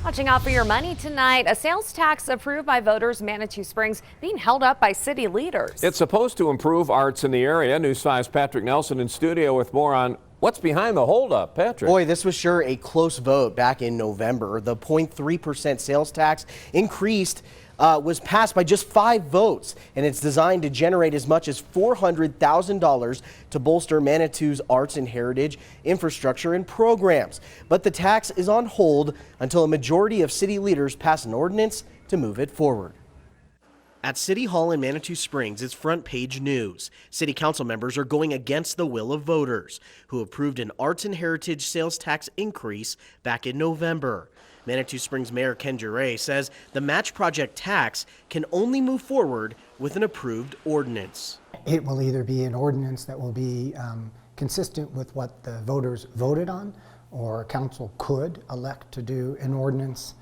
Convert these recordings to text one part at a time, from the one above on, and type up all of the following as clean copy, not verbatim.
Watching out for your money tonight, a sales tax approved by voters in Manitou Springs being held up by city leaders. It's supposed to improve arts in the area. News 5's Patrick Nelson in studio with more on what's behind the holdup. Patrick. Boy, this was sure a close vote back in November. The 0.3% sales tax was passed by just 5 votes, and it's designed to generate as much as $400,000 to bolster Manitou's arts and heritage infrastructure and programs. But the tax is on hold until a majority of city leaders pass an ordinance to move it forward. At City Hall in Manitou Springs, it's front page news. City council members are going against the will of voters, who approved an arts and heritage sales tax increase back in November. Manitou Springs Mayor Ken Duray says the match project tax can only move forward with an approved ordinance. It will either be an ordinance that will be consistent with what the voters voted on, or council could elect to do an ordinance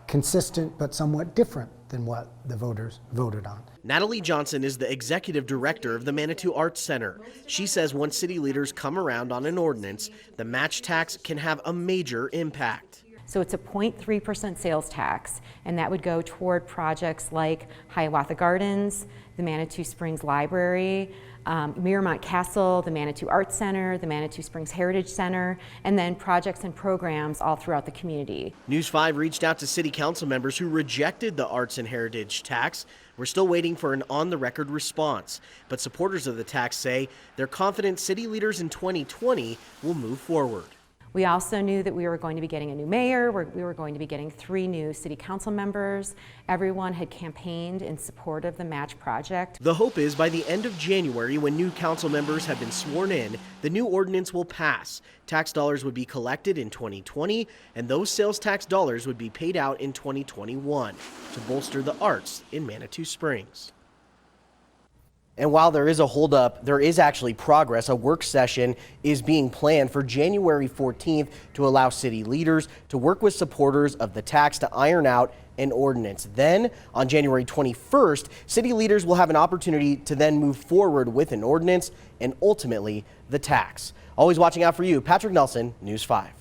consistent but somewhat different than what the voters voted on. Natalie Johnson is the executive director of the Manitou Arts Center. She says once city leaders come around on an ordinance, the match tax can have a major impact. So it's a 0.3% sales tax, and that would go toward projects like Hiawatha Gardens, the Manitou Springs Library, Miramont Castle, the Manitou Arts Center, the Manitou Springs Heritage Center, and then projects and programs all throughout the community. News 5 reached out to city council members who rejected the arts and heritage tax. We're still waiting for an on-the-record response, but supporters of the tax say they're confident city leaders in 2020 will move forward. We also knew that we were going to be getting a new mayor, we were going to be getting 3 new city council members. Everyone had campaigned in support of the match project. The hope is by the end of January, when new council members have been sworn in, the new ordinance will pass. Tax dollars would be collected in 2020, and those sales tax dollars would be paid out in 2021 to bolster the arts in Manitou Springs. And while there is a holdup, there is actually progress. A work session is being planned for January 14th to allow city leaders to work with supporters of the tax to iron out an ordinance. Then, on January 21st, city leaders will have an opportunity to then move forward with an ordinance and ultimately the tax. Always watching out for you, Patrick Nelson, News 5.